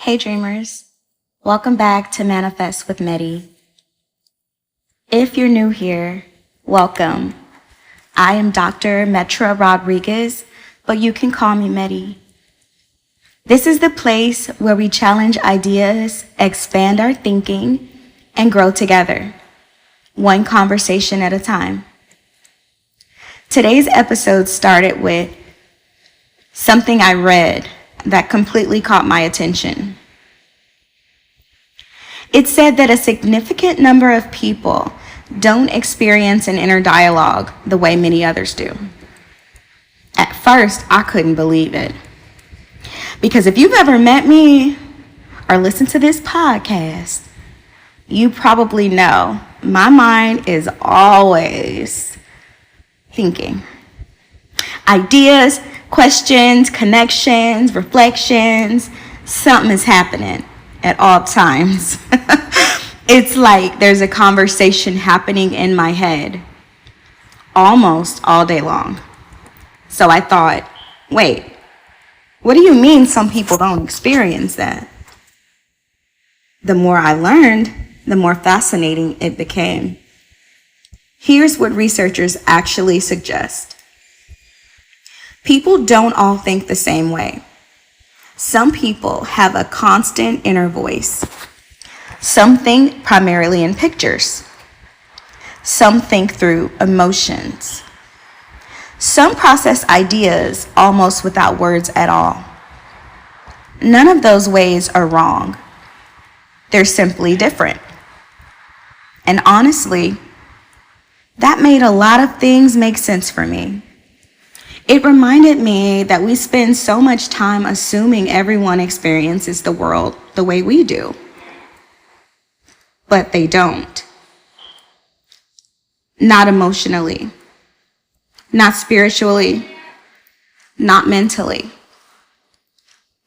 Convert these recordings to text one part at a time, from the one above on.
Hey dreamers, welcome back to Manifest with Metty. If you're new here, welcome. I am Dr. Metra Rodriguez, but you can call me Metty. This is the place where we challenge ideas, expand our thinking, and grow together, one conversation at a time. Today's episode started with something I read that completely caught my attention. It said that a significant number of people don't experience an inner dialogue the way many others do. At first, I couldn't believe it. Because if you've ever met me or listened to this podcast, you probably know my mind is always thinking. Ideas, questions, connections, reflections, something is happening at all times. It's like there's a conversation happening in my head almost all day long. So I thought, wait, what do you mean some people don't experience that? The more I learned, the more fascinating it became. Here's what researchers actually suggest. People don't all think the same way. Some people have a constant inner voice. Some think primarily in pictures. Some think through emotions. Some process ideas almost without words at all. None of those ways are wrong. They're simply different. And honestly, that made a lot of things make sense for me. It reminded me that we spend so much time assuming everyone experiences the world the way we do. But they don't. Not emotionally, not spiritually, not mentally,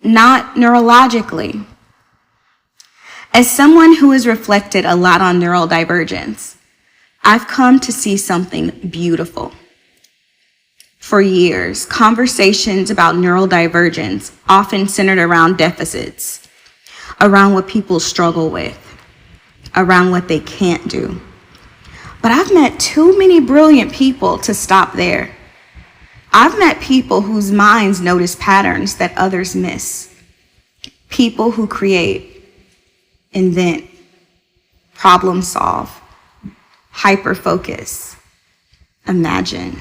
not neurologically. As someone who has reflected a lot on neurodivergence, I've come to see something beautiful. For years, conversations about neurodivergence often centered around deficits, around what people struggle with, around what they can't do. But I've met too many brilliant people to stop there. I've met people whose minds notice patterns that others miss. People who create, invent, problem solve, hyper-focus, imagine,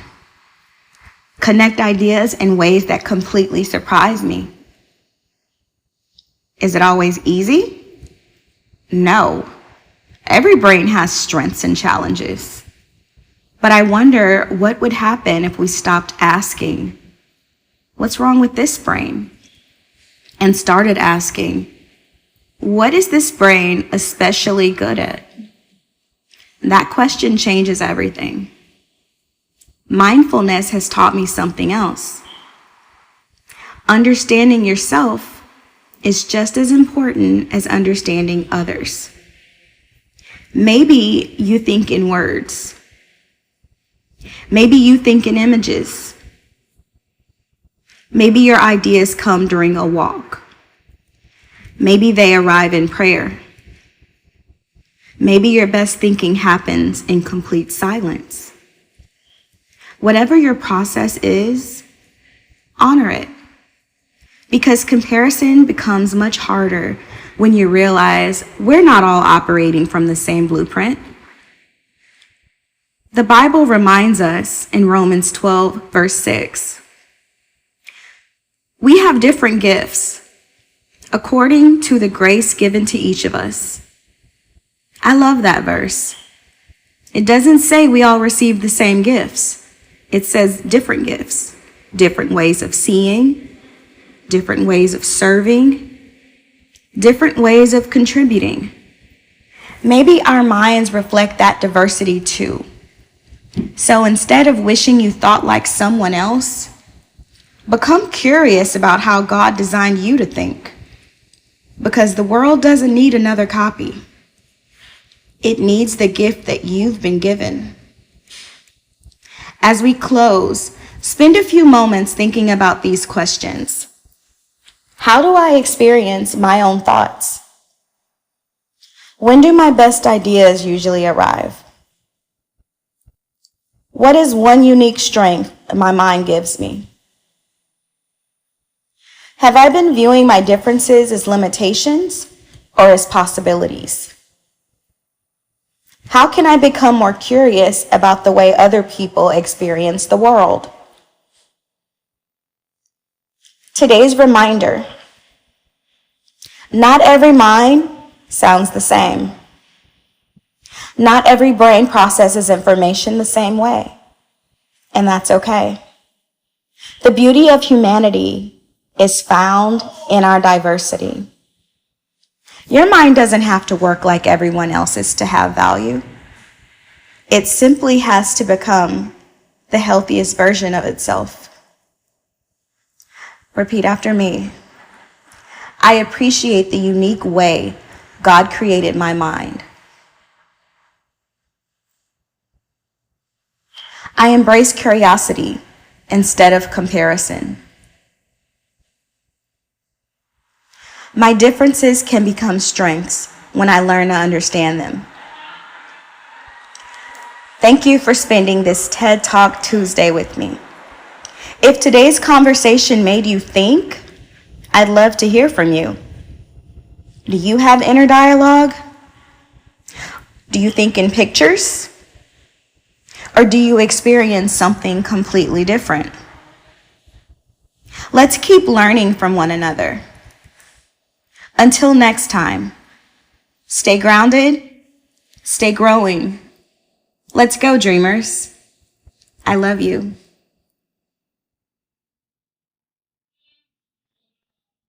connect ideas in ways that completely surprise me. Is it always easy? No. Every brain has strengths and challenges. But I wonder what would happen if we stopped asking, what's wrong with this brain? And started asking, what is this brain especially good at? That question changes everything. Mindfulness has taught me something else. Understanding yourself is just as important as understanding others. Maybe you think in words. Maybe you think in images. Maybe your ideas come during a walk. Maybe they arrive in prayer. Maybe your best thinking happens in complete silence. Whatever your process is, honor it. Because comparison becomes much harder when you realize we're not all operating from the same blueprint. The Bible reminds us in Romans 12, verse 6, we have different gifts according to the grace given to each of us. I love that verse. It doesn't say we all receive the same gifts. It says different gifts, different ways of seeing, different ways of serving, different ways of contributing. Maybe our minds reflect that diversity too. So instead of wishing you thought like someone else, become curious about how God designed you to think. Because the world doesn't need another copy. It needs the gift that you've been given. As we close, spend a few moments thinking about these questions. How do I experience my own thoughts? When do my best ideas usually arrive? What is one unique strength my mind gives me? Have I been viewing my differences as limitations or as possibilities? How can I become more curious about the way other people experience the world? Today's reminder: not every mind sounds the same. Not every brain processes information the same way, and that's okay. The beauty of humanity is found in our diversity. Your mind doesn't have to work like everyone else's to have value. It simply has to become the healthiest version of itself. Repeat after me. I appreciate the unique way God created my mind. I embrace curiosity instead of comparison. My differences can become strengths when I learn to understand them. Thank you for spending this TED Talk Tuesday with me. If today's conversation made you think, I'd love to hear from you. Do you have inner dialogue? Do you think in pictures? Or do you experience something completely different? Let's keep learning from one another. Until next time, stay grounded, stay growing. Let's go, dreamers. I love you.